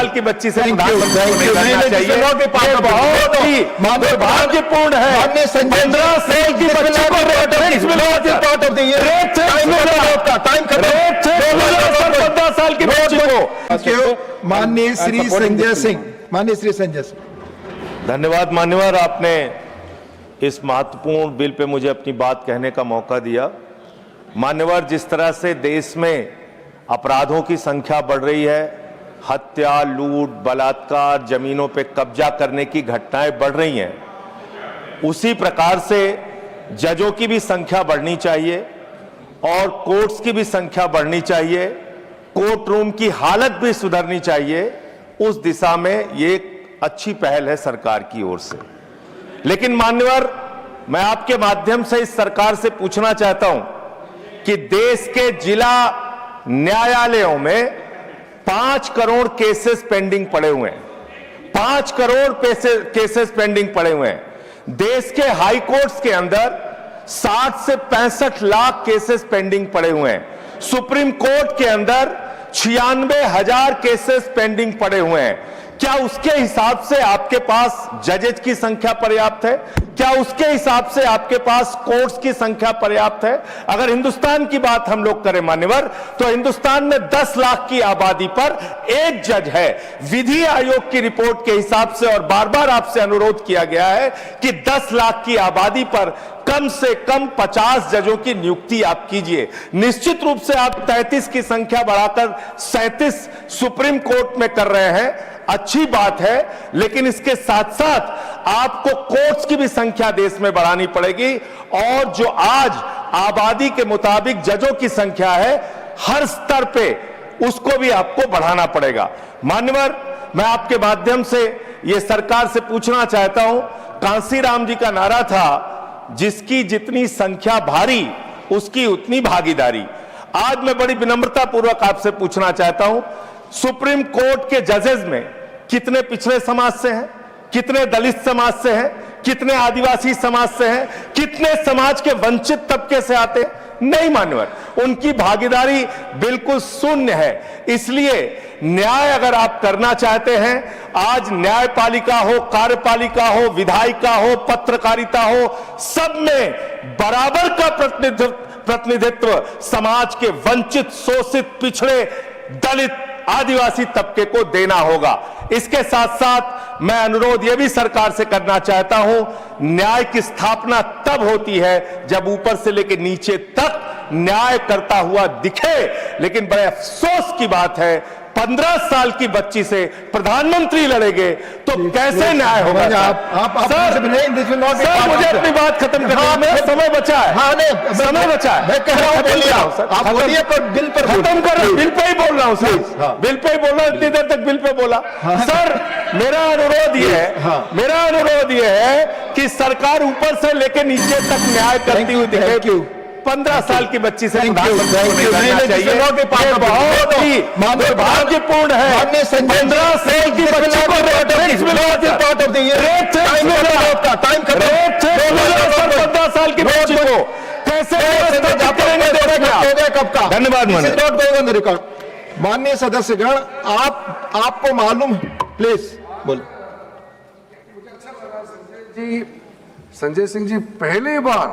साल की बच्ची से प्रधानमंत्री को नहीं करना चाहिए। बहुत ही दुर्भाग्यपूर्ण है 15 साल की बच्ची को साल की बच्ची को। माननीय श्री संजय सिंह। धन्यवाद मान्यवर, आपने इस महत्वपूर्ण बिल पे मुझे अपनी बात कहने का मौका दिया। मान्यवर, जिस तरह से देश में अपराधों की संख्या बढ़ रही है, हत्या, लूट, बलात्कार, जमीनों पे कब्जा करने की घटनाएं बढ़ रही हैं, उसी प्रकार से जजों की भी संख्या बढ़नी चाहिए और कोर्ट्स की भी संख्या बढ़नी चाहिए, कोर्ट रूम की हालत भी सुधरनी चाहिए। उस दिशा में ये एक अच्छी पहल है सरकार की ओर से। लेकिन मान्यवर, मैं आपके माध्यम से इस सरकार से पूछना चाहता हूं कि देश के जिला न्यायालयों में 5 करोड़ केसेस पेंडिंग पड़े हुए हैं। 5 करोड़ केसेस पेंडिंग पड़े हुए हैं। देश के हाई कोर्ट्स के अंदर 60 से 65 लाख केसेस पेंडिंग पड़े हुए हैं। सुप्रीम कोर्ट के अंदर 96,000 केसेस पेंडिंग पड़े हुए हैं। क्या उसके हिसाब से आपके पास जजेज की संख्या पर्याप्त है? क्या उसके हिसाब से आपके पास कोर्ट्स की संख्या पर्याप्त है? अगर हिंदुस्तान की बात हम लोग करें मान्यवर, तो हिंदुस्तान में 10 लाख की आबादी पर एक जज है। विधि आयोग की रिपोर्ट के हिसाब से, और बार बार आपसे अनुरोध किया गया है कि 10 लाख की आबादी पर कम से कम 50 जजों की नियुक्ति आप कीजिए। निश्चित रूप से आप 33 की संख्या बढ़ाकर 37 सुप्रीम कोर्ट में कर रहे हैं, अच्छी बात है, लेकिन इसके साथ साथ आपको कोर्ट्स की भी संख्या देश में बढ़ानी पड़ेगी। और जो आज आबादी के मुताबिक जजों की संख्या है, हर स्तर पे उसको भी आपको बढ़ाना पड़ेगा। मान्यवर, मैं आपके माध्यम से यह सरकार से पूछना चाहता हूं, कांसीराम जी का नारा था, जिसकी जितनी संख्या भारी उसकी उतनी भागीदारी। आज मैं बड़ी विनम्रता पूर्वक आपसे पूछना चाहता हूं, सुप्रीम कोर्ट के जजेस में कितने पिछड़े समाज से हैं, कितने दलित समाज से हैं, कितने आदिवासी समाज से हैं, कितने समाज के वंचित तबके से आते हैं? नहीं मान्यवर, उनकी भागीदारी बिल्कुल शून्य है। इसलिए न्याय अगर आप करना चाहते हैं, आज न्यायपालिका हो, कार्यपालिका हो, विधायिका हो, पत्रकारिता हो, सब में बराबर का प्रतिनिधित्व समाज के वंचित, शोषित, पिछड़े, दलित, आदिवासी तबके को देना होगा। इसके साथ साथ मैं अनुरोध यह भी सरकार से करना चाहता हूं, न्याय की स्थापना तब होती है जब ऊपर से लेकर नीचे तक न्याय करता हुआ दिखे। लेकिन बड़े अफसोस की बात है, 15 साल की बच्ची से प्रधानमंत्री लड़ेंगे तो कैसे न्याय होगा? सर, मुझे अपनी बात खत्म करनी है, समय बचा है, समय बचा है। मैं कह रहा हूं, बोलिए आप बोलिए, पर बिल पर खत्म कर रहा हूं, बिल पे ही बोल रहा हूं सर, बिल पे ही बोल रहा हूं, इतनी देर तक बिल पे बोला। सर, मेरा अनुरोध ये है कि सरकार ऊपर से लेकर नीचे तक न्याय करती हुई दिखे। 15 साल की बच्ची से प्रधानमंत्री को नहीं करना चाहिए। बहुत ही दुर्भाग्यपूर्ण है 15 साल की बच्ची को 15 साल की बच्ची को कैसे कब का? धन्यवाद माननीय सदस्यगण, आपको मालूम, प्लीज बोलो जी। संजय सिंह जी पहली बार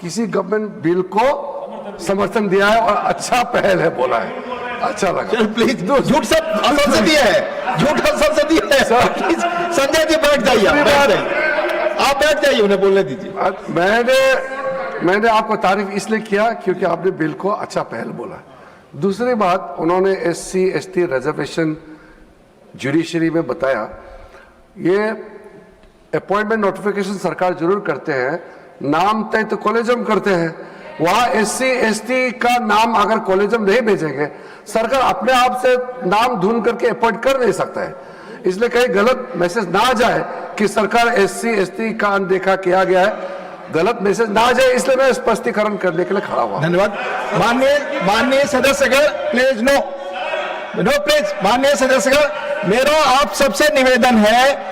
किसी गवर्नमेंट बिल को समर्थन दिया है और अच्छा पहल है बोला है, अच्छा लगा। प्लीज, झूठ सब संसदीय है, झूठ संसदीय है। संजय जी बैठ जाइए, आप बैठ जाइए, उन्हें बोलने दीजिए। मैंने आपको तारीफ इसलिए किया क्योंकि आपने बिल को अच्छा पहल बोला। दूसरी बात, उन्होंने SC ST रिजर्वेशन जुडिशरी में बताया, ये अपॉइंटमेंट नोटिफिकेशन सरकार जरूर करते हैं, नाम तय तो कॉलेजम करते हैं। वहां SC ST का नाम अगर कॉलेजम नहीं भेजेंगे, सरकार अपने आप से नाम ढूंढ करके अपॉइंट कर नहीं सकता है। इसलिए कहीं गलत मैसेज ना जाए कि सरकार SC ST का अनदेखा किया गया है, गलत मैसेज ना जाए, इसलिए मैं स्पष्टीकरण करने के लिए खड़ा हुआ। धन्यवाद। माननीय सदस्यगण, प्लीज नो प्लीज। माननीय सदस्यगण, मेरा आप सबसे निवेदन है,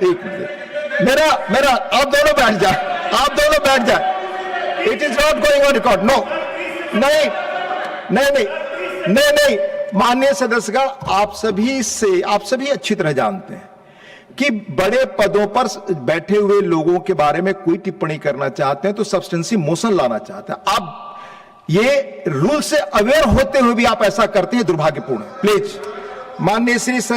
एक मिनट, मेरा आप दोनों बैठ जाए, it is not going on record. No, नहीं, नहीं नहीं, माननीय सदस्यगण, आप सभी अच्छी तरह जानते हैं कि बड़े पदों पर बैठे हुए लोगों के बारे में कोई टिप्पणी करना चाहते हैं तो सब्सटेंसिव मोशन लाना चाहते हैं। आप ये रूल से अवेयर होते हुए भी आप ऐसा करते हैं, दुर्भाग्यपूर्ण है। प्लीज, माननीय श्री